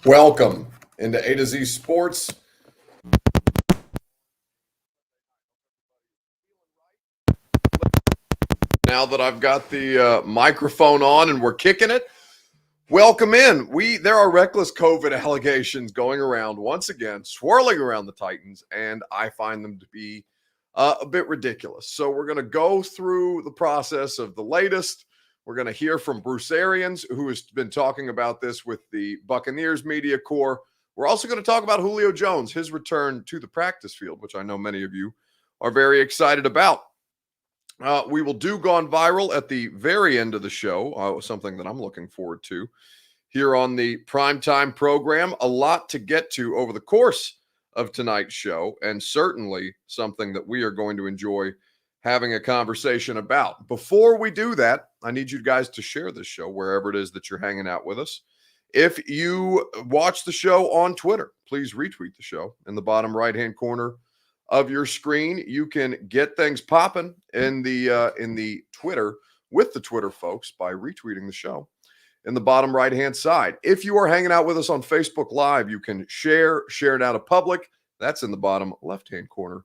Welcome into A to Z Sports. Now that I've got the microphone on and we're kicking it, welcome in. There are reckless COVID allegations going around once again, swirling around the Titans, and I find them to be a bit ridiculous. So we're going to go through the process of the latest. We're going to hear from Bruce Arians, who has been talking about this with the Buccaneers media corps. We're also going to talk about Julio Jones, his return to the practice field, which I know many of you are very excited about. We will do Gone Viral at the very end of the show, something that I'm looking forward to here on the primetime program. A lot to get to over the course of tonight's show, and certainly something that we are going to enjoy having a conversation about. Before we do that, I need you guys to share this show wherever it is that you're hanging out with us. If you watch the show on Twitter, please retweet the show in the bottom right-hand corner of your screen. You can get things popping in the Twitter with the Twitter folks by retweeting the show in the bottom right-hand side. If you are hanging out with us on Facebook Live, you can share it out of public. That's in the bottom left-hand corner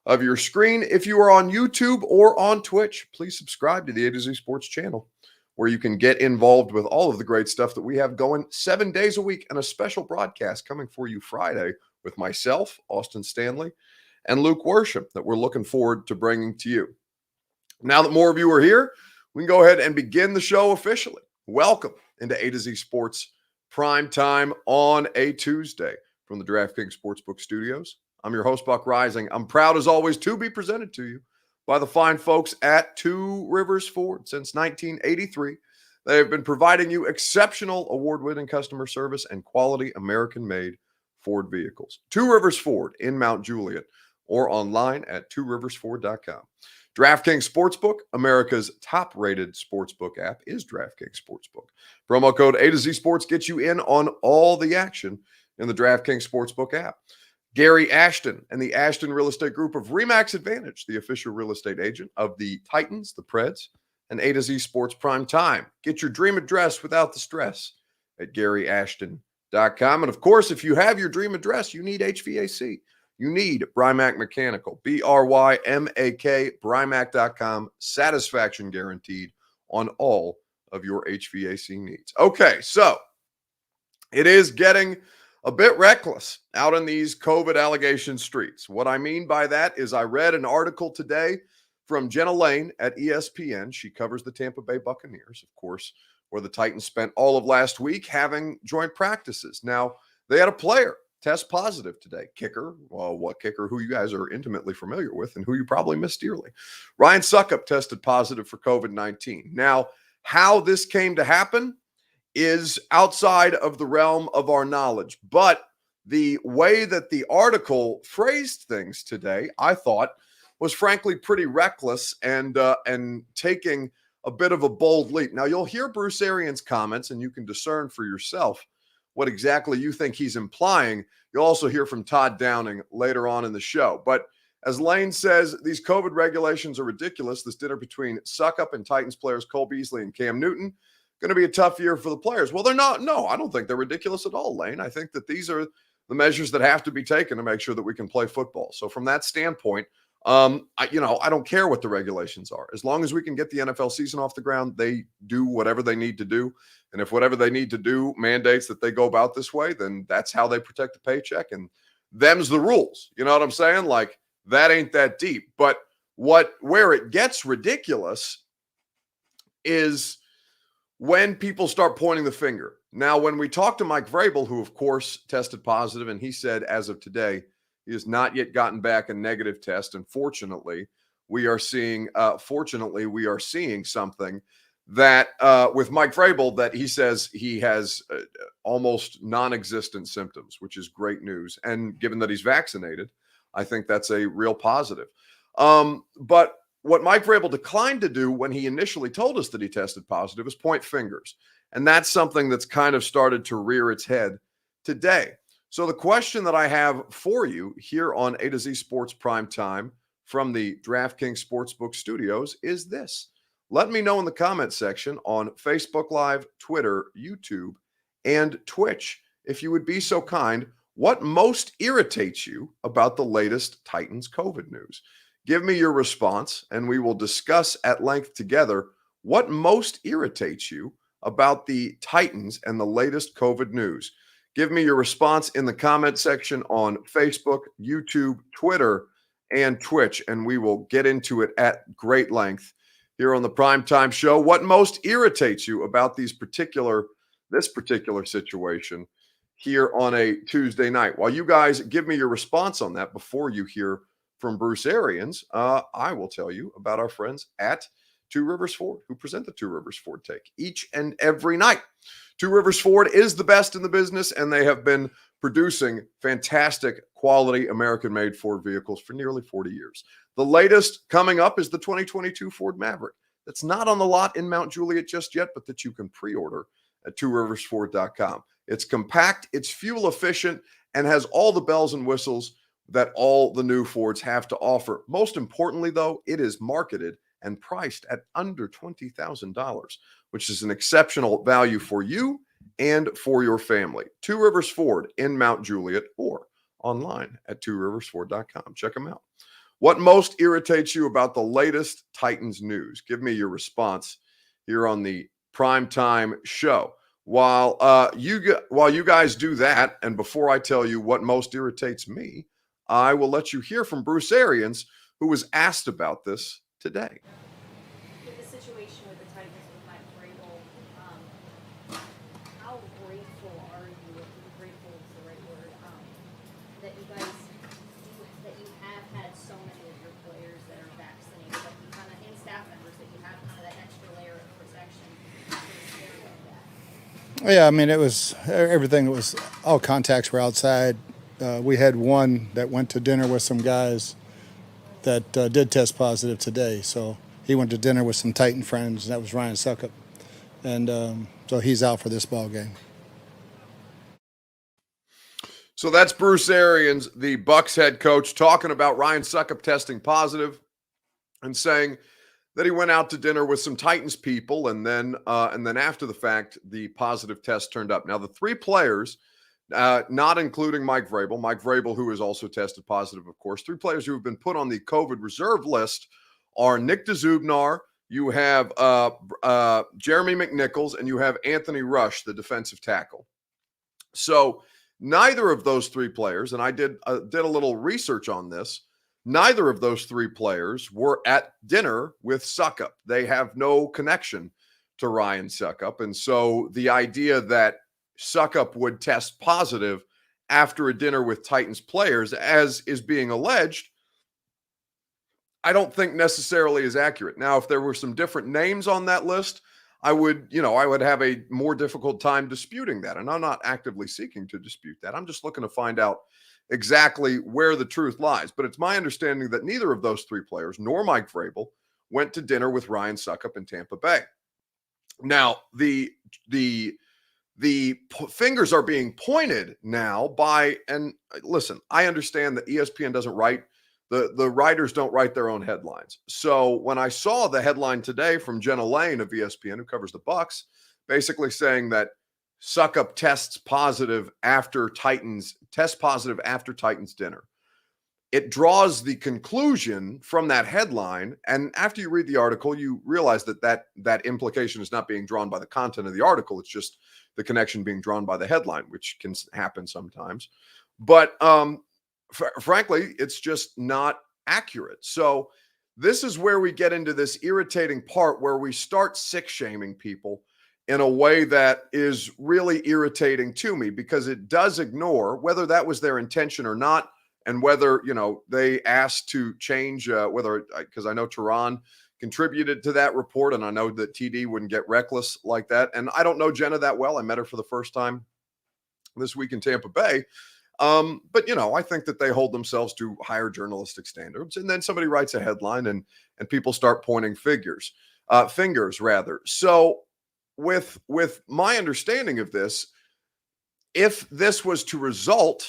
of your screen. If you are on YouTube or on Twitch, please subscribe to the A to Z Sports channel, where you can get involved with all of the great stuff that we have going 7 days a week, and a special broadcast coming for you Friday with myself, Austin Stanley, and Luke Worship that we're looking forward to bringing to you. Now that more of you are here, we can go ahead and begin the show officially. Welcome into A to Z Sports Prime Time on a Tuesday from the DraftKings Sportsbook Studios. I'm your host, Buck Rising. I'm proud, as always, to be presented to you by the fine folks at Two Rivers Ford. Since 1983, they have been providing you exceptional award-winning customer service and quality American-made Ford vehicles. Two Rivers Ford in Mount Juliet, or online at tworiversford.com. DraftKings Sportsbook, America's top-rated sportsbook app, is DraftKings Sportsbook. Promo code A to Z Sports gets you in on all the action in the DraftKings Sportsbook app. Gary Ashton and the Ashton Real Estate Group of RE/MAX Advantage, the official real estate agent of the Titans, the Preds, and A to Z Sports Prime Time. Get your dream address without the stress at GaryAshton.com. And of course, if you have your dream address, you need HVAC. You need Brymak Mechanical, BRYMAK, Brymak.com. Satisfaction guaranteed on all of your HVAC needs. Okay, so it is getting a bit reckless out in these COVID allegation streets. What I mean by that is I read an article today from Jenna Lane at ESPN. She covers the Tampa Bay Buccaneers, of course, where the Titans spent all of last week having joint practices. Now, they had a player test positive today. Kicker, well, what kicker? Who you guys are intimately familiar with and who you probably miss dearly. Ryan Succop tested positive for COVID-19. Now, how this came to happen is outside of the realm of our knowledge. But the way that the article phrased things today, I thought, was frankly pretty reckless and taking a bit of a bold leap. Now, you'll hear Bruce Arians' comments, and you can discern for yourself what exactly you think he's implying. You'll also hear from Todd Downing later on in the show. But as Lane says, these COVID regulations are ridiculous. This dinner between Succop and Titans players Cole Beasley and Cam Newton going to be a tough year for the players. Well, they're not. No, I don't think they're ridiculous at all, Lane. I think that these are the measures that have to be taken to make sure that we can play football. So from that standpoint, I don't care what the regulations are. As long as we can get the NFL season off the ground, they do whatever they need to do. And if whatever they need to do mandates that they go about this way, then that's how they protect the paycheck. And them's the rules. You know what I'm saying? Like, that ain't that deep. But where it gets ridiculous is when people start pointing the finger. Now, when we talked to Mike Vrabel, who of course tested positive, and he said as of today, he has not yet gotten back a negative test. And fortunately, we are seeing something that with Mike Vrabel, that he says he has almost non-existent symptoms, which is great news. And given that he's vaccinated, I think that's a real positive. But what Mike Vrabel declined to do when he initially told us that he tested positive is point fingers. And that's something that's kind of started to rear its head today. So the question that I have for you here on A to Z Sports Prime Time from the DraftKings Sportsbook Studios is this. Let me know in the comment section on Facebook Live, Twitter, YouTube, and Twitch if you would be so kind, what most irritates you about the latest Titans COVID news. Give me your response, and we will discuss at length together what most irritates you about the Titans and the latest COVID news. Give me your response in the comment section on Facebook, YouTube, Twitter, and Twitch, and we will get into it at great length here on the Primetime Show. What most irritates you about this particular situation here on a Tuesday night? While you guys give me your response on that before you hear from Bruce Arians, I will tell you about our friends at Two Rivers Ford, who present the Two Rivers Ford Take each and every night. Two Rivers Ford is the best in the business, and they have been producing fantastic quality American-made Ford vehicles for nearly 40 years. The latest coming up is the 2022 Ford Maverick. That's not on the lot in Mount Juliet just yet, but that you can pre-order at tworiversford.com. It's compact, it's fuel efficient, and has all the bells and whistles that all the new Fords have to offer. Most importantly, though, it is marketed and priced at under $20,000, which is an exceptional value for you and for your family. Two Rivers Ford in Mount Juliet or online at tworiversford.com. Check them out. What most irritates you about the latest Titans news? Give me your response here on the Primetime Show. While you guys do that, and before I tell you what most irritates me, I will let you hear from Bruce Arians, who was asked about this today. With the situation with the Titans with Mike Vrabel, how grateful are you, if grateful is the right word, that you guys that you have had so many of your players that are vaccinated, that you kind of, and staff members, that you have kind of that extra layer of protection for the scenario of that? Yeah, I mean, it was everything. It was all contacts were outside. We had one that went to dinner with some guys that did test positive today. So he went to dinner with some Titan friends, and that was Ryan Succop. And so he's out for this ball game. So that's Bruce Arians, the Bucs head coach, talking about Ryan Succop testing positive and saying that he went out to dinner with some Titans people, and then after the fact, the positive test turned up. Now, the three players, not including Mike Vrabel, who has also tested positive, of course, three players who have been put on the COVID reserve list are Nick DeZubnar, you have Jeremy McNichols, and you have Anthony Rush, the defensive tackle. So neither of those three players, and I did a little research on this, neither of those three players were at dinner with Succop. They have no connection to Ryan Succop. And so the idea that Succop would test positive after a dinner with Titans players, as is being alleged, I don't think necessarily is accurate. Now, if there were some different names on that list, I would have a more difficult time disputing that. And I'm not actively seeking to dispute that. I'm just looking to find out exactly where the truth lies. But it's my understanding that neither of those three players, nor Mike Vrabel, went to dinner with Ryan Succop in Tampa Bay. Now, the fingers are being pointed now by, and listen, I understand that ESPN doesn't write, the writers don't write their own headlines. So when I saw the headline today from Jenna Lane of ESPN, who covers the Bucs, basically saying that Succop tests positive after Titans dinner, it draws the conclusion from that headline. And after you read the article, you realize that implication is not being drawn by the content of the article. It's just the connection being drawn by the headline, which can happen sometimes. But frankly, it's just not accurate. So this is where we get into this irritating part where we start sick shaming people in a way that is really irritating to me, because it does ignore whether that was their intention or not, and whether, they asked to change, because I know Tehran contributed to that report, and I know that TD wouldn't get reckless like that. And I don't know Jenna that well. I met her for the first time this week in Tampa Bay. But I think that they hold themselves to higher journalistic standards. And then somebody writes a headline and people start pointing fingers rather. So with my understanding of this, if this was to result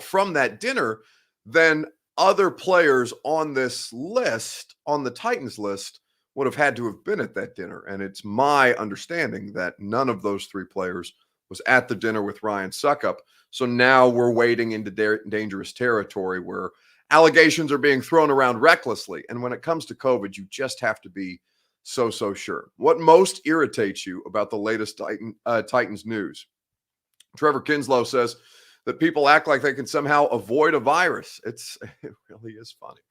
from that dinner, then other players on this list, on the Titans list, would have had to have been at that dinner. And it's my understanding that none of those three players was at the dinner with Ryan Suckup. So now we're wading into dangerous territory where allegations are being thrown around recklessly. And when it comes to COVID, you just have to be so sure. What most irritates you about the latest Titans news? Trevor Kinslow says that people act like they can somehow avoid a virus. It really is funny.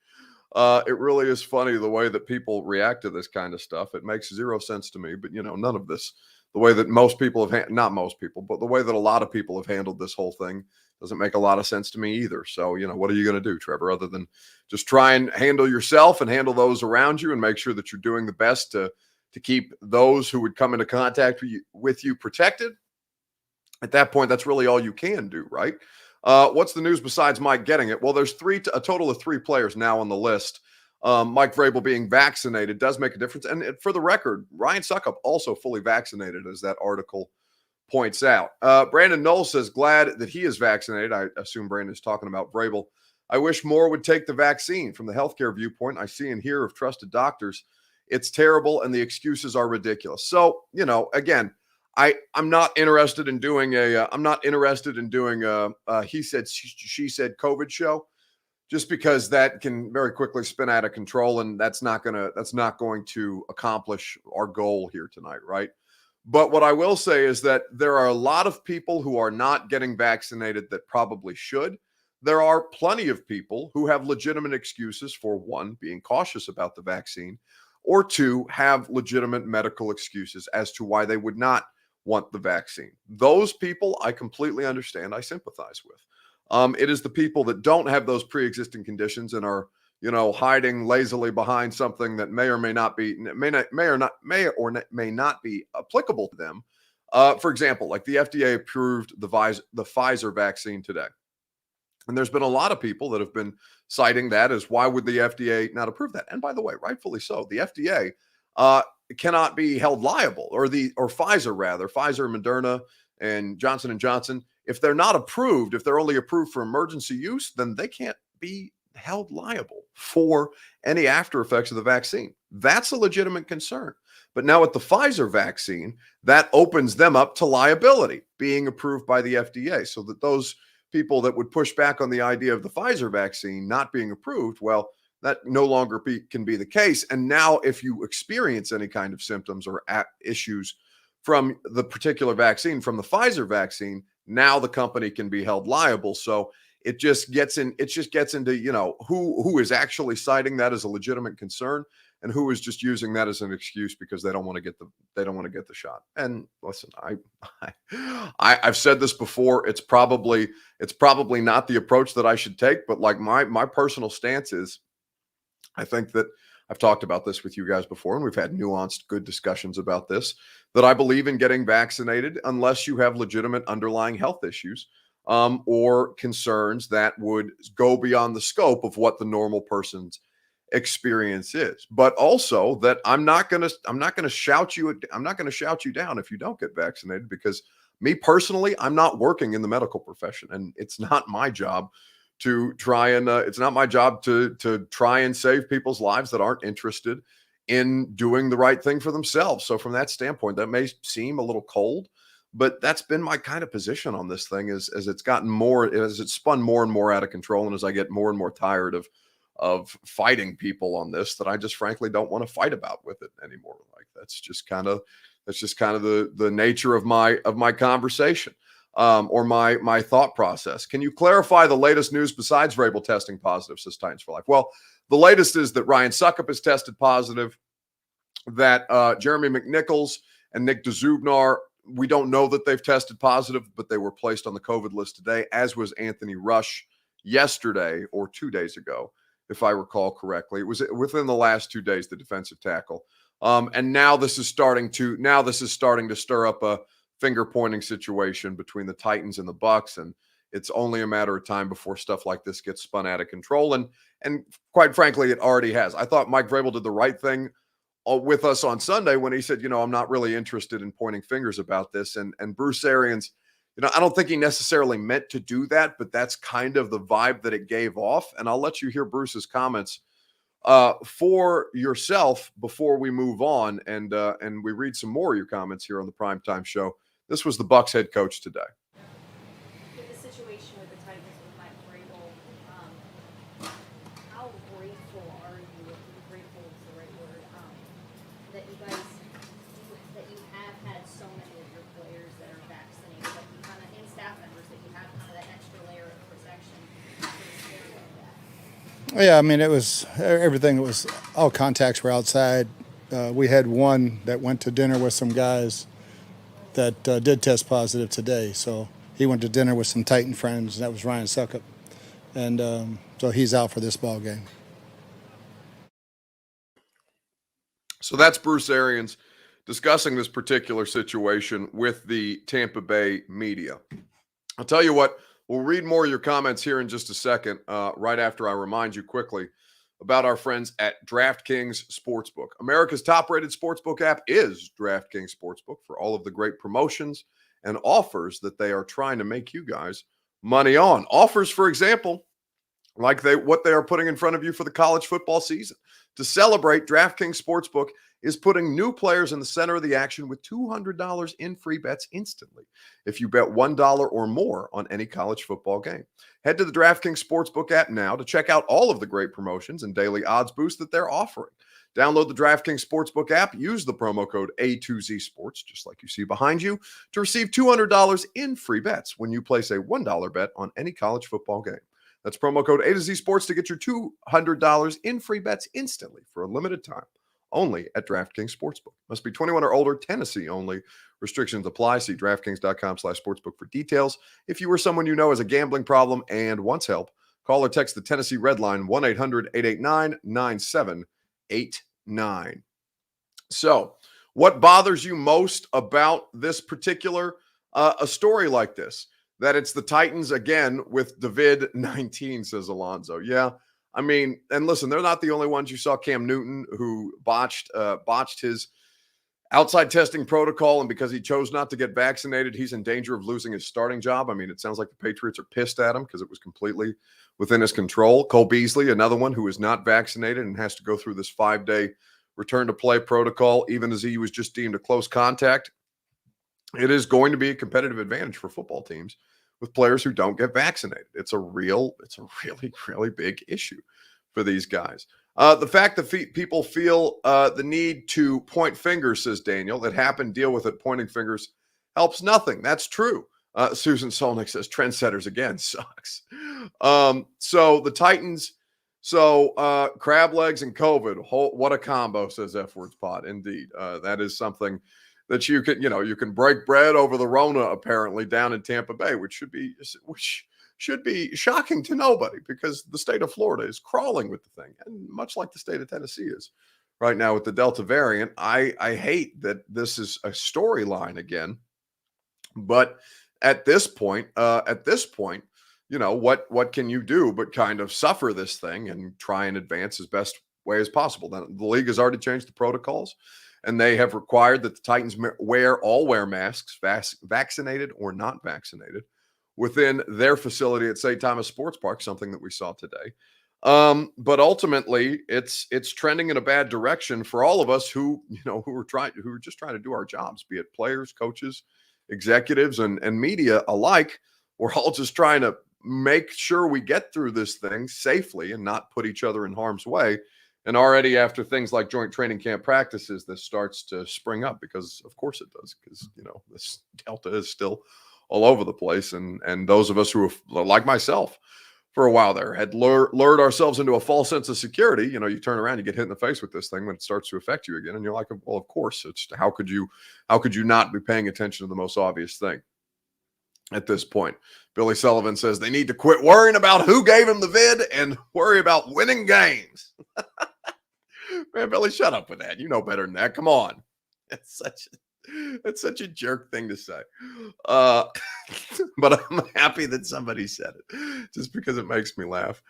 It really is funny the way that people react to this kind of stuff. It makes zero sense to me, but none of this, the way that most people have, not most people, but the way that a lot of people have handled this whole thing doesn't make a lot of sense to me either. So, what are you going to do, Trevor, other than just try and handle yourself and handle those around you and make sure that you're doing the best to keep those who would come into contact with you protected? At that point, that's really all you can do, right? What's the news besides Mike getting it? Well, there's a total of 3 players now on the list. Mike Vrabel being vaccinated does make a difference. And for the record, Ryan Suckup also fully vaccinated, as that article points out. Brandon Knoll says, glad that he is vaccinated. I assume Brandon's talking about Vrabel. I wish more would take the vaccine. From the healthcare viewpoint, I see and hear of trusted doctors. It's terrible, and the excuses are ridiculous. So, again, I'm not interested in doing a he said, she said COVID show, just because that can very quickly spin out of control, and that's not going to accomplish our goal here tonight, right? But what I will say is that there are a lot of people who are not getting vaccinated that probably should. There are plenty of people who have legitimate excuses for, 1, being cautious about the vaccine, or 2, have legitimate medical excuses as to why they would not want the vaccine. Those people I completely understand. I sympathize with. It is the people that don't have those pre-existing conditions and are, hiding lazily behind something that may or may not be applicable to them. For example, like the FDA approved the Pfizer vaccine today. And there's been a lot of people that have been citing that as, why would the FDA not approve that? And by the way, rightfully so. The FDA cannot be held liable, or Pfizer rather, Pfizer, Moderna, and Johnson & Johnson. If they're not approved, if they're only approved for emergency use, then they can't be held liable for any after effects of the vaccine. That's a legitimate concern. But now with the Pfizer vaccine, that opens them up to liability being approved by the FDA, so that those people that would push back on the idea of the Pfizer vaccine not being approved, well, that no longer can be the case. And now if you experience any kind of symptoms or issues from the particular vaccine, from the Pfizer vaccine, now the company can be held liable. So it just gets into, who is actually citing that as a legitimate concern and who is just using that as an excuse because they don't want to get the shot. And listen, I've said this before. It's probably not the approach that I should take, but like my personal stance is, I think that I've talked about this with you guys before, and we've had nuanced, good discussions about this, that I believe in getting vaccinated unless you have legitimate underlying health issues or concerns that would go beyond the scope of what the normal person's experience is. But also that I'm not going to shout you down if you don't get vaccinated, because me personally, I'm not working in the medical profession, and it's not my job to try and try and save people's lives that aren't interested in doing the right thing for themselves. So from that standpoint, that may seem a little cold, but that's been my kind of position on this thing as it's spun more and more out of control. And as I get more and more tired of fighting people on this, that I just frankly don't want to fight about with it anymore. Like that's just kind of the nature of my conversation. Or my thought process. Can you clarify the latest news besides Vrabel testing positive, says Titans for Life? Well, the latest is that Ryan Suckup has tested positive, that Jeremy McNichols and Nick DeZubnar, we don't know that they've tested positive, but they were placed on the COVID list today, as was Anthony Rush yesterday or 2 days ago, if I recall correctly. It was within the last 2 days, the defensive tackle. And now this is starting to stir up a finger pointing situation between the Titans and the Bucs, and it's only a matter of time before stuff like this gets spun out of control. And quite frankly, it already has. I thought Mike Vrabel did the right thing with us on Sunday when he said, I'm not really interested in pointing fingers about this. And Bruce Arians, I don't think he necessarily meant to do that, but that's kind of the vibe that it gave off. And I'll let you hear Bruce's comments for yourself before we move on and we read some more of your comments here on the Primetime Show. This was the Bucs head coach today. With the situation with the Titans with Mike Vrabel, how grateful are you, if grateful is the right word, that you guys, that you have had so many of your players that are vaccinated, that you kind of, and staff members, that you have kind of that extra layer of protection for the scare of that? Yeah, I mean, it was everything. It was all contacts were outside. We had one that went to dinner with some guys that did test positive today. So he went to dinner with some Titan friends, and that was Ryan Suckup. And so he's out for this ball game. So that's Bruce Arians discussing this particular situation with the Tampa Bay media. I'll tell you what, we'll read more of your comments here in just a second, right after I remind you quickly about our friends at DraftKings Sportsbook. America's top-rated sportsbook app is DraftKings Sportsbook for all of the great promotions and offers that they are trying to make you guys money on. Offers, for example, like what they are putting in front of you for the college football season. To celebrate, DraftKings Sportsbook is putting new players in the center of the action with $200 in free bets instantly if you bet $1 or more on any college football game. Head to the DraftKings Sportsbook app now to check out all of the great promotions and daily odds boosts that they're offering. Download the DraftKings Sportsbook app, use the promo code A2Z Sports, just like you see behind you, to receive $200 in free bets when you place a $1 bet on any college football game. That's promo code A2Z Sports to get your $200 in free bets instantly for a limited time. Only at DraftKings Sportsbook. Must be 21 or older, Tennessee only. Restrictions apply. See DraftKings.com/sportsbook for details. If you or someone you know has a gambling problem and wants help, call or text the Tennessee Red Line 1-800-889-9789. So, what bothers you most about this particular a story like this? That it's the Titans again with COVID-19, says Alonzo. Yeah, I mean, and listen, they're not the only ones. You saw Cam Newton, who botched his outside testing protocol, and because he chose not to get vaccinated, he's in danger of losing his starting job. I mean, it sounds like the Patriots are pissed at him because it was completely within his control. Cole Beasley, another one who is not vaccinated and has to go through this 5-day return to play protocol, even as he was just deemed a close contact. It is going to be a competitive advantage for football teams with players who don't get vaccinated. It's a really, really big issue for these guys. The fact that people feel the need to point fingers, says Daniel, that happened, deal with it, pointing fingers helps nothing. That's true. Susan Solnick says trendsetters again sucks. So the Titans, crab legs and COVID, what a combo, says F Words Pod. Indeed. That is something that you can break bread over the Rona apparently down in Tampa Bay, which should be shocking to nobody because the state of Florida is crawling with the thing, and much like the state of Tennessee is right now with the Delta variant. I hate that this is a storyline again, but at this point, what can you do but kind of suffer this thing and try and advance as best way as possible? Then the league has already changed the protocols. And they have required that the Titans wear masks, vaccinated or not vaccinated, within their facility at St. Thomas Sports Park, something that we saw today. But ultimately, it's trending in a bad direction for all of us who are just trying to do our jobs, be it players, coaches, executives, and media alike. We're all just trying to make sure we get through this thing safely and not put each other in harm's way. And already after things like joint training camp practices, this starts to spring up because, of course, it does. Because, this Delta is still all over the place. And those of us who, like myself, for a while there, had lured ourselves into a false sense of security. You turn around, you get hit in the face with this thing when it starts to affect you again. And you're like, well, of course, how could you not be paying attention to the most obvious thing at this point? Billy Sullivan says they need to quit worrying about who gave him the vid and worry about winning games. Man, Billy, shut up with that. You know better than that. Come on. It's such a jerk thing to say. But I'm happy that somebody said it just because it makes me laugh.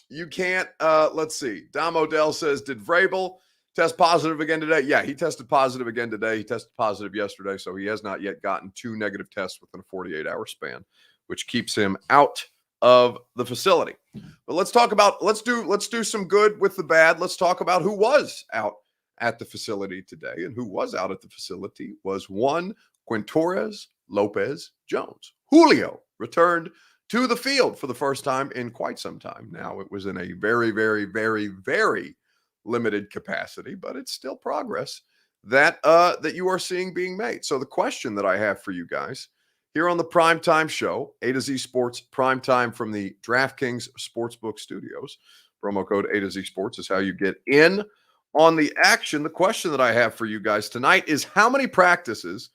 You can't, let's see. Dom Odell says, did Vrabel test positive again today? Yeah, he tested positive again today. He tested positive yesterday, so he has not yet gotten 2 negative tests within a 48-hour span, which keeps him out of the facility. But let's do some good with the bad. Let's talk about who was out at the facility today. And who was out at the facility was one Quintores, Lopez, Jones. Julio returned to the field for the first time in quite some time. Now, it was in a very, very, very, very limited capacity, but it's still progress that you are seeing being made. So the question that I have for you guys here on the Primetime Show, A to Z Sports Primetime from the DraftKings Sportsbook Studios, promo code A to Z Sports is how you get in on the action. The question that I have for you guys tonight is, how many practices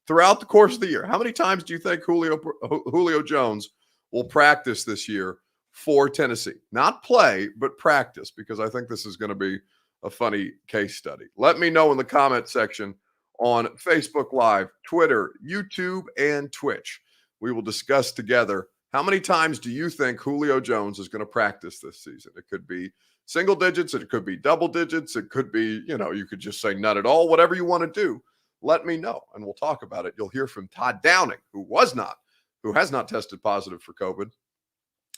throughout the course of the year, how many times do you think Julio Jones will practice this year for Tennessee? Not play, but practice, because I think this is going to be a funny case study. Let me know in the comment section on Facebook Live, Twitter, YouTube, and Twitch. We will discuss together, how many times do you think Julio Jones is going to practice this season? It could be single digits, it could be double digits, it could be, you could just say none at all, whatever you want to do. Let me know, and we'll talk about it. You'll hear from Todd Downing, who has not tested positive for COVID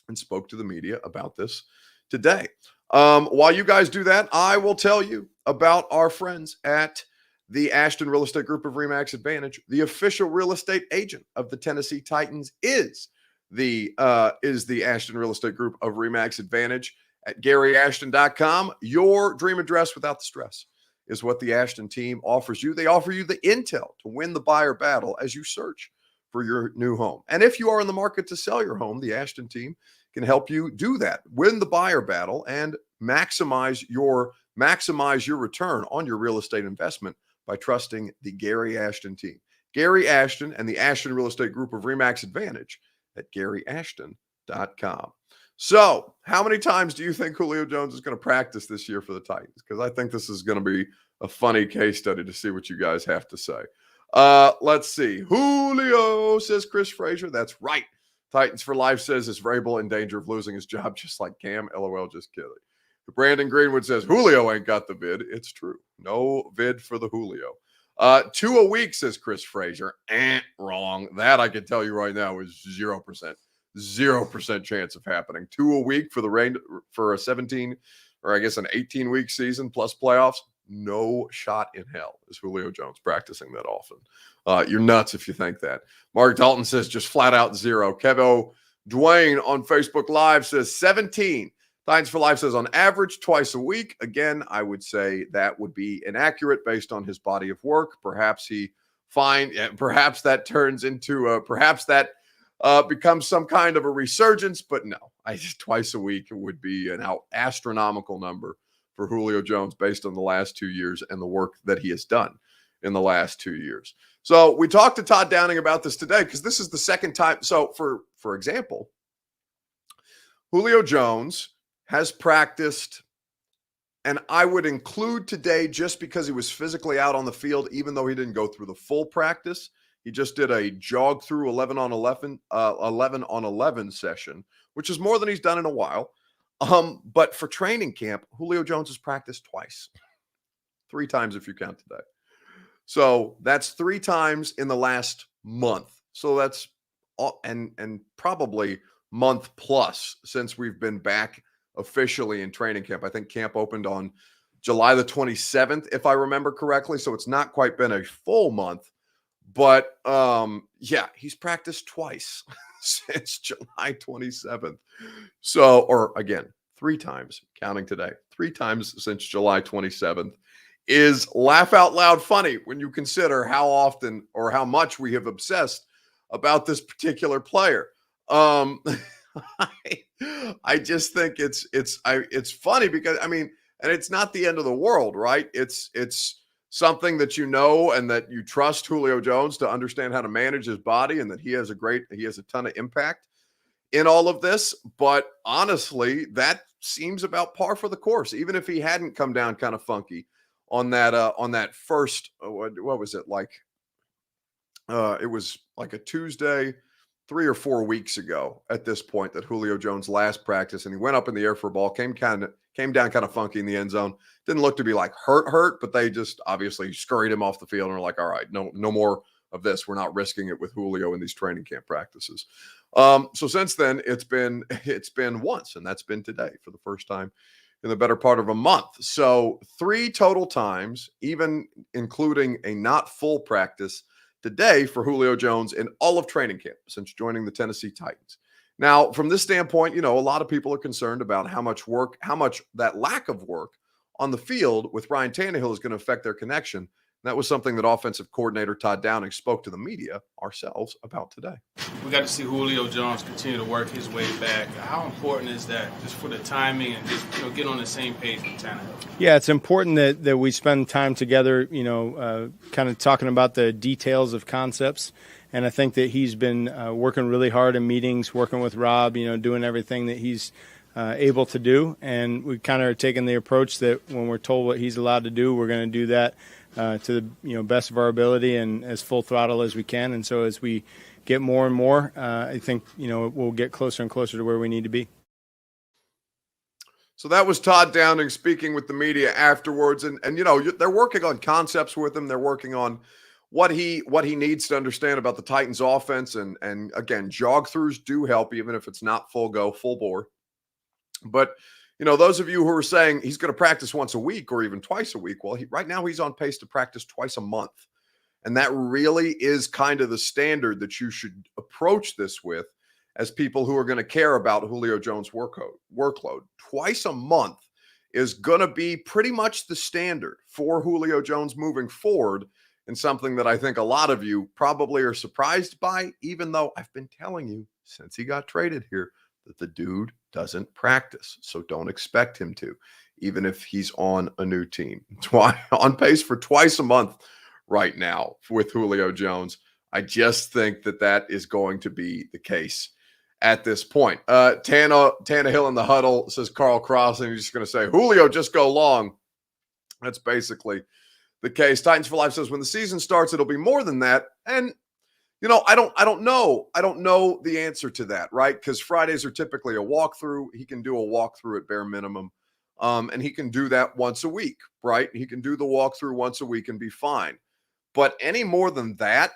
and spoke to the media about this today. While you guys do that, I will tell you about our friends at the Ashton Real Estate Group of RE/MAX Advantage. The official real estate agent of the Tennessee Titans is the Ashton Real Estate Group of RE/MAX Advantage at GaryAshton.com. Your dream address without the stress is what the Ashton team offers you. They offer you the intel to win the buyer battle as you search for your new home. And if you are in the market to sell your home, the Ashton team can help you do that, win the buyer battle, and maximize your return on your real estate investment by trusting the Gary Ashton team. Gary Ashton and the Ashton Real Estate Group of RE/MAX Advantage at GaryAshton.com. So, how many times do you think Julio Jones is going to practice this year for the Titans? Because I think this is going to be a funny case study to see what you guys have to say. Let's see. Julio, says Chris Frazier. That's right. Titans for Life says, is Vrabel in danger of losing his job just like Cam? LOL, just kidding. Brandon Greenwood says, Julio ain't got the vid. It's true. No vid for the Julio. 2 a week, says Chris Frazier. Wrong. That I can tell you right now is 0%. 0% chance of happening. 2 a week for a 17, or I guess an 18-week season plus playoffs. No shot in hell is Julio Jones practicing that often. You're nuts if you think that. Mark Dalton says just flat out 0. Kevo Dwayne on Facebook Live says 17. Titans for Life says on average twice a week. Again, I would say that would be inaccurate based on his body of work. Perhaps perhaps that turns into perhaps that becomes some kind of a resurgence, but no, twice a week would be an astronomical number for Julio Jones based on the last 2 years and the work that he has done in the last 2 years. So we talked to Todd Downing about this today because this is the second time. So for example, Julio Jones has practiced, and I would include today just because he was physically out on the field, even though he didn't go through the full practice. He just did a jog through 11 on 11 session, which is more than he's done in a while. But for training camp, Julio Jones has practiced twice, 3 times if you count today. So that's 3 times in the last month. So that's and probably month plus since we've been back officially in training camp. I think camp opened on July the 27th, if I remember correctly. So it's not quite been a full month, but yeah, he's practiced twice since July 27th. So, or again, 3 times, counting today, 3 times since July 27th is laugh out loud funny when you consider how often or how much we have obsessed about this particular player. I just think it's funny because and it's not the end of the world, right? It's something that and that you trust Julio Jones to understand how to manage his body, and that he has a ton of impact in all of this. But honestly, that seems about par for the course. Even if he hadn't come down kind of funky on that first, what was it like? It was like a Tuesday 3 or 4 weeks ago at this point that Julio Jones last practiced, and he went up in the air for a ball, came down kind of funky in the end zone. Didn't look to be like hurt, but they just obviously scurried him off the field and were like, all right, no more of this. We're not risking it with Julio in these training camp practices. So since then it's been once, and that's been today for the first time in the better part of a month. So 3 total times, even including a not full practice today for Julio Jones in all of training camp since joining the Tennessee Titans. Now, from this standpoint, a lot of people are concerned about how much that lack of work on the field with Ryan Tannehill is going to affect their connection. That was something that offensive coordinator Todd Downing spoke to the media, ourselves, about today. We got to see Julio Jones continue to work his way back. How important is that just for the timing and just get on the same page with Tannehill? Yeah, it's important that we spend time together, kind of talking about the details of concepts. And I think that he's been working really hard in meetings, working with Rob, doing everything that he's able to do. And we kind of are taking the approach that when we're told what he's allowed to do, we're going to do that to the best of our ability and as full throttle as we can. And so as we get more and more, I think we'll get closer and closer to where we need to be. So that was Todd Downing speaking with the media afterwards, and they're working on concepts with him. They're working on what he needs to understand about the Titans offense, and again, jog throughs do help, even if it's not full go, full bore. But those of you who are saying he's going to practice once a week or even twice a week, well, right now he's on pace to practice twice a month. And that really is kind of the standard that you should approach this with as people who are going to care about Julio Jones' workload. Twice a month is going to be pretty much the standard for Julio Jones moving forward, and something that I think a lot of you probably are surprised by, even though I've been telling you since he got traded here that the dude doesn't practice. So don't expect him to, even if he's on a new team. On pace for twice a month right now with Julio Jones. I just think that is going to be the case at this point. Tannehill in the huddle, says Carl Cross, and he's just going to say, Julio, just go long. That's basically the case. Titans for Life says, when the season starts, it'll be more than that. And I don't know. I don't know the answer to that, right? Because Fridays are typically a walkthrough. He can do a walkthrough at bare minimum. And he can do that once a week, right? He can do the walkthrough once a week and be fine. But any more than that,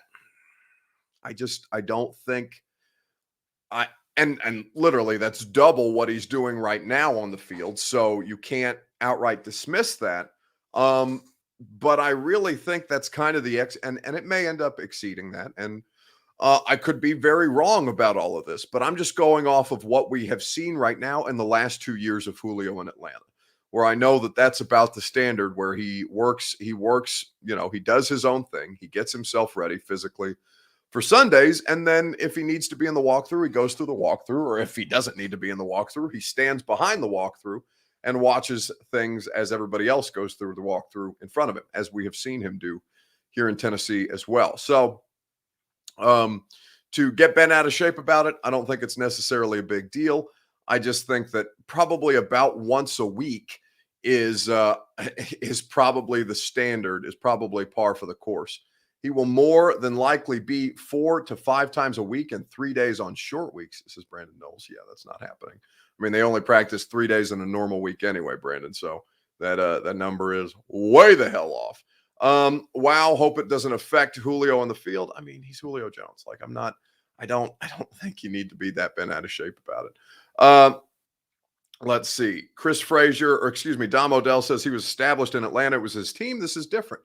I don't think and literally that's double what he's doing right now on the field. So you can't outright dismiss that. But I really think that's kind of and it may end up exceeding that. And I could be very wrong about all of this, but I'm just going off of what we have seen right now in the last 2 years of Julio in Atlanta, where I know that that's about the standard, where he works, he does his own thing. He gets himself ready physically for Sundays. And then if he needs to be in the walkthrough, he goes through the walkthrough, or if he doesn't need to be in the walkthrough, he stands behind the walkthrough and watches things as everybody else goes through the walkthrough in front of him, as we have seen him do here in Tennessee as well. So to get bent out of shape about it, I don't think it's necessarily a big deal. I just think that probably about once a week is probably the standard, is probably par for the course. He will more than likely be 4 to 5 times a week and 3 days on short weeks, says Brandon Knowles. Yeah, that's not happening. I mean, they only practice 3 days in a normal week anyway, Brandon. So that number is way the hell off. Wow, hope it doesn't affect Julio on the field. I mean, he's Julio Jones. Like, I don't think you need to be that bent out of shape about it. Let's see. Dom Odell says he was established in Atlanta. It was his team. This is different.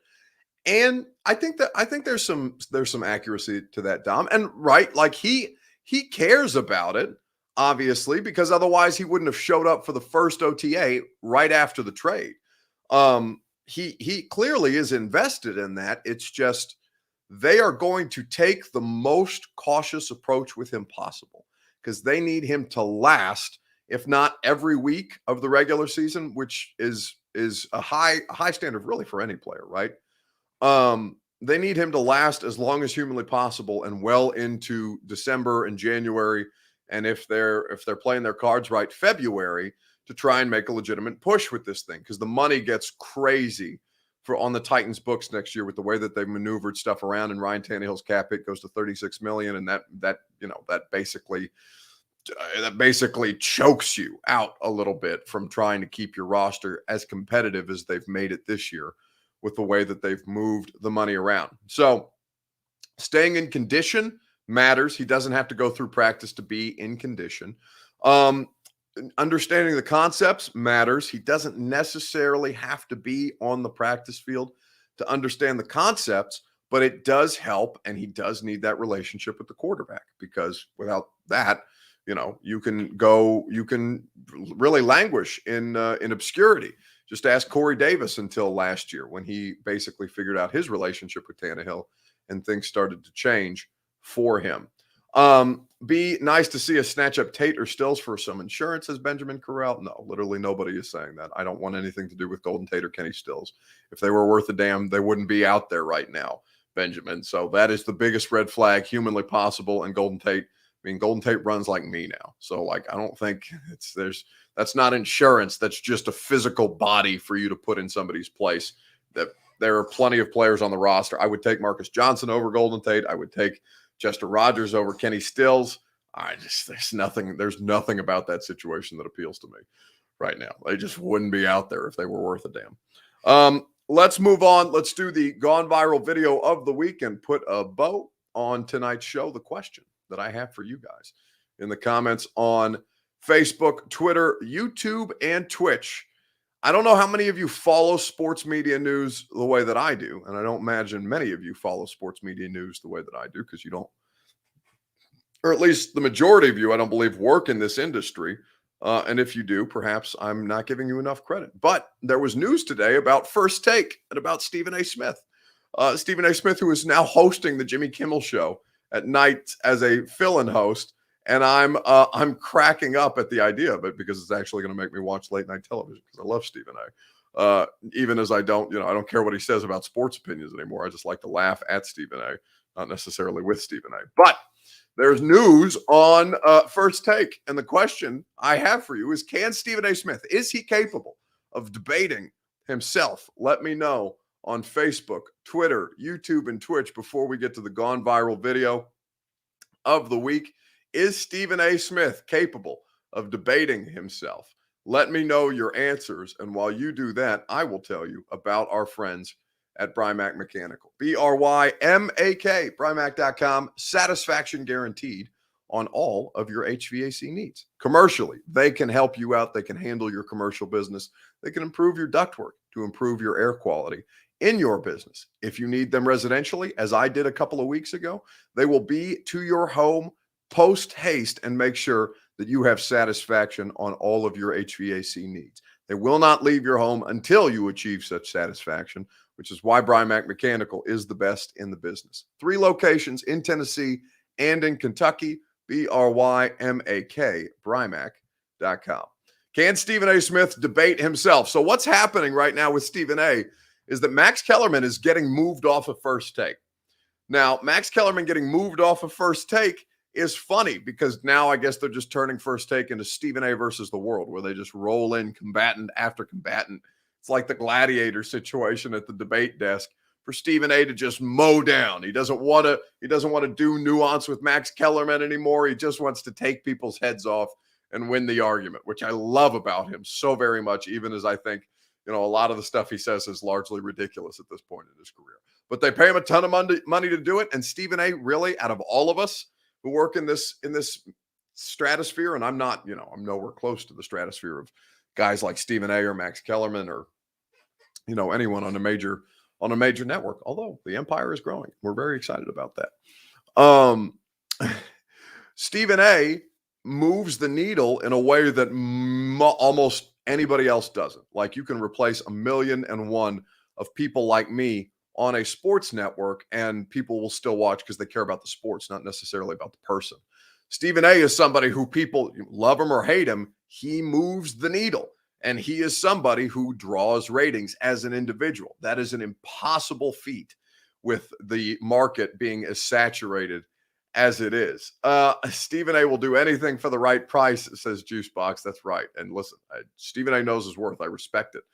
And I think there's some accuracy to that, Dom. And right, like he cares about it, obviously, because otherwise he wouldn't have showed up for the first OTA right after the trade. He clearly is invested in that. It's just they are going to take the most cautious approach with him possible, because they need him to last, if not every week of the regular season, which is a high standard really for any player, right? They need him to last as long as humanly possible and well into December and January, and if they're playing their cards right, February, to try and make a legitimate push with this thing, because the money gets crazy on the Titans books next year with the way that they've maneuvered stuff around, and Ryan Tannehill's cap hit goes to $36 million, and that basically chokes you out a little bit from trying to keep your roster as competitive as they've made it this year with the way that they've moved the money around. So staying in condition matters. He doesn't have to go through practice to be in condition. Understanding the concepts matters. He doesn't necessarily have to be on the practice field to understand the concepts, but it does help, and he does need that relationship with the quarterback, because without that, you can really languish in obscurity. Just ask Corey Davis until last year, when he basically figured out his relationship with Tannehill and things started to change for him. Be nice to see us snatch up Tate or Stills for some insurance, says Benjamin Corral. No, literally nobody is saying that. I don't want anything to do with Golden Tate or Kenny Stills. If they were worth a damn, they wouldn't be out there right now, Benjamin. So that is the biggest red flag humanly possible. And Golden Tate runs like me now. So like, I don't think that's not insurance. That's just a physical body for you to put in somebody's place. That there are plenty of players on the roster. I would take Marcus Johnson over Golden Tate. I would take Chester Rogers over Kenny Stills. There's nothing about that situation that appeals to me right now. They just wouldn't be out there if they were worth a damn. Let's move on. Let's do the gone viral video of the week and put a bow on tonight's show. The question that I have for you guys in the comments on Facebook, Twitter, YouTube, and Twitch. I don't know how many of you follow sports media news the way that I do, and I don't imagine many of you follow sports media news the way that I do, because you don't, or at least the majority of you, I don't believe, work in this industry. And if you do, perhaps I'm not giving you enough credit. But there was news today about First Take and about Stephen A. Smith. Stephen A. Smith, who is now hosting the Jimmy Kimmel Show at night as a fill-in host, and I'm cracking up at the idea of it, because it's actually going to make me watch late night television, because I love Stephen A. Even as I don't care what he says about sports opinions anymore. I just like to laugh at Stephen A., not necessarily with Stephen A. But there's news on First Take, and the question I have for you is: can Stephen A. Smith, is he capable of debating himself? Let me know on Facebook, Twitter, YouTube, and Twitch before we get to the gone viral video of the week. Is Stephen A. Smith capable of debating himself? Let me know your answers. And while you do that, I will tell you about our friends at Brymak Mechanical. BRYMAK, Brymak.com. Satisfaction guaranteed on all of your HVAC needs. Commercially, they can help you out. They can handle your commercial business. They can improve your ductwork to improve your air quality in your business. If you need them residentially, as I did a couple of weeks ago, they will be to your home post haste and make sure that you have satisfaction on all of your HVAC needs. They will not leave your home until you achieve such satisfaction, which is why Brymak Mechanical is the best in the business. 3 locations in Tennessee and in Kentucky. BRYMAK, Brymak.com. Can Stephen A. Smith debate himself? So what's happening right now with Stephen A. is that Max Kellerman is getting moved off of First Take. Now, Max Kellerman getting moved off of First Take is funny, because now I guess they're just turning First Take into Stephen A. versus the world, where they just roll in combatant after combatant. It's like the gladiator situation at the debate desk for Stephen A. to just mow down. He doesn't want to do nuance with Max Kellerman anymore. He just wants to take people's heads off and win the argument, which I love about him so very much, even as I think, a lot of the stuff he says is largely ridiculous at this point in his career. But they pay him a ton of money to do it. And Stephen A., really, out of all of us who work in this stratosphere, and I'm not, I'm nowhere close to the stratosphere of guys like Stephen A. or Max Kellerman or, anyone on a major network, although the empire is growing. We're very excited about that. Stephen A. moves the needle in a way that almost anybody else doesn't. Like, you can replace 1,000,001 of people like me on a sports network, and people will still watch because they care about the sports, not necessarily about the person. Stephen A. is somebody who, people love him or hate him, he moves the needle, and he is somebody who draws ratings as an individual. That is an impossible feat with the market being as saturated as it is. Stephen A. will do anything for the right price, says Juicebox. That's right. And listen, Stephen A. knows his worth. I respect it.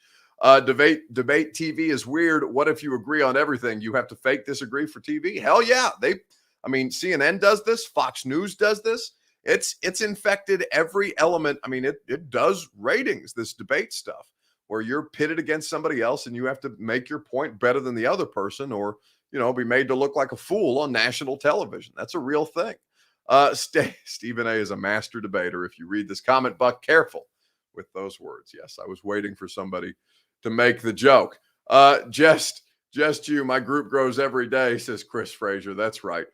Debate TV is weird. What if you agree on everything? You have to fake disagree for TV? Hell yeah. CNN does this. Fox News does this. It's infected every element. It does ratings, this debate stuff, where you're pitted against somebody else and you have to make your point better than the other person, or, be made to look like a fool on national television. That's a real thing. Stephen A. is a master debater. If you read this comment, Buck, careful with those words. Yes, I was waiting for somebody to make the joke. Just Just you. My group grows every day, says Chris Frazier. That's right.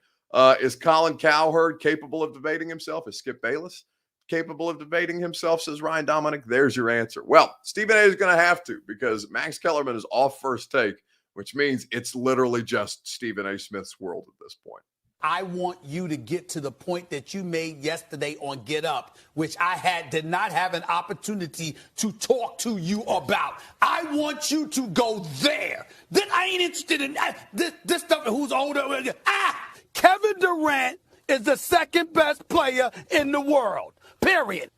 Is Colin Cowherd capable of debating himself? Is Skip Bayless capable of debating himself, says Ryan Dominic? There's your answer. Well, Stephen A is going to have to, because Max Kellerman is off first take, which means it's literally just Stephen A. Smith's world at this point. I want you to get to the point that you made yesterday on Get Up, which I did not have an opportunity to talk to you about. I want you to go there. Then I ain't interested in this stuff. Who's older? Kevin Durant is the second best player in the world. Period.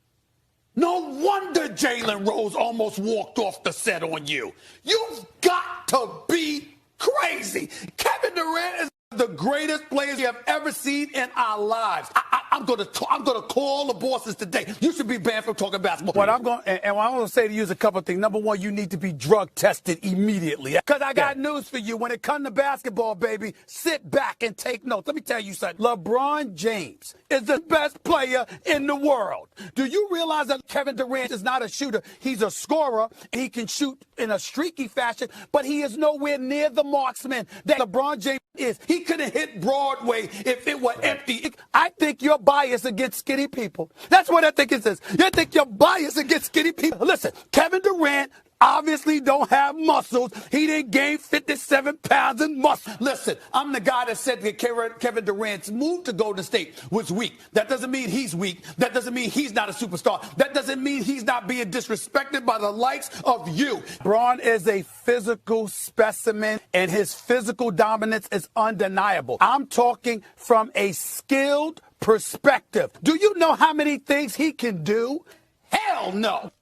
No wonder Jalen Rose almost walked off the set on you. You've got to be crazy. Kevin Durant is the greatest players we have ever seen in our lives. I'm gonna call the bosses today. You should be banned from talking basketball. What I'm going to say to you is a couple of things. Number one, you need to be drug tested immediately. Because I got news for you. When it comes to basketball, baby, sit back and take notes. Let me tell you something. LeBron James is the best player in the world. Do you realize that Kevin Durant is not a shooter? He's a scorer. He can shoot in a streaky fashion, but he is nowhere near the marksman that LeBron James is. He could have hit Broadway if it were empty. I think you're biased against skinny people. That's what I think it says. You think you're biased against skinny people. Listen, Kevin Durant obviously don't have muscles. He didn't gain 57 pounds in muscle. Listen, I'm the guy that said that Kevin Durant's move to Golden State was weak. That doesn't mean he's weak. That doesn't mean he's not a superstar. That doesn't mean he's not being disrespected by the likes of you. Braun is a physical specimen, and his physical dominance is undeniable. I'm talking from a skilled perspective. Do you know how many things he can do? Hell no.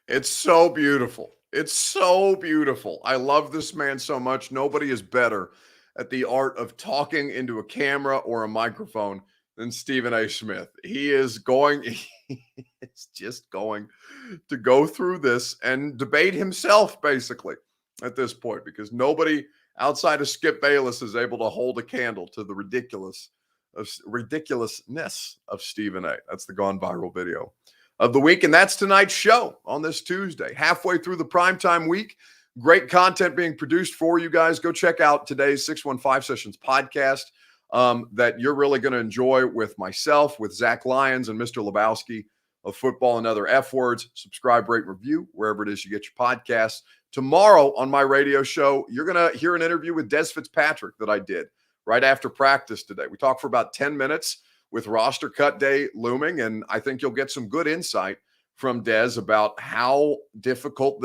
It's so beautiful. It's so beautiful. I love this man so much. Nobody is better at the art of talking into a camera or a microphone than Stephen A. Smith. He's just going to go through this and debate himself, basically, at this point, because nobody outside of Skip Bayless is able to hold a candle to the ridiculousness of Stephen A. That's the gone viral video of the week. And that's tonight's show on this Tuesday, halfway through the primetime week. Great content being produced for you guys. Go check out today's 615 Sessions podcast that you're really going to enjoy with myself, with Zach Lyons and Mr. Lebowski of Football and Other F Words. Subscribe, rate, review, wherever it is you get your podcasts. Tomorrow on my radio show, you're going to hear an interview with Des Fitzpatrick that I did right after practice today. We talked for about 10 minutes with roster cut day looming, and I think you'll get some good insight from Des about how difficult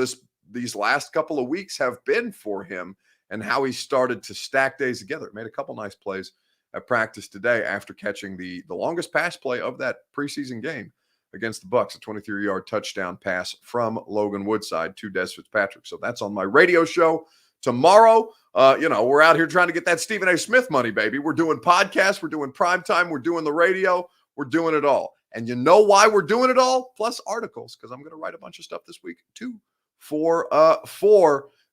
these last couple of weeks have been for him and how he started to stack days together. Made a couple nice plays at practice today after catching the longest pass play of that preseason game against the Bucs, a 23-yard touchdown pass from Logan Woodside to Des Fitzpatrick. So that's on my radio show tomorrow. We're out here trying to get that Stephen A. Smith money, baby. We're doing podcasts, we're doing primetime, we're doing the radio, we're doing it all. And you know why we're doing it all? Plus articles, because I'm going to write a bunch of stuff this week too for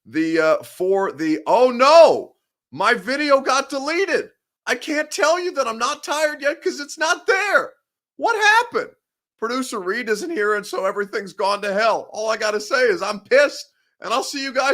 the oh no, my video got deleted. I can't tell you that I'm not tired yet because it's not there. What happened? Producer Reed isn't here, and so everything's gone to hell. All I got to say is I'm pissed, and I'll see you guys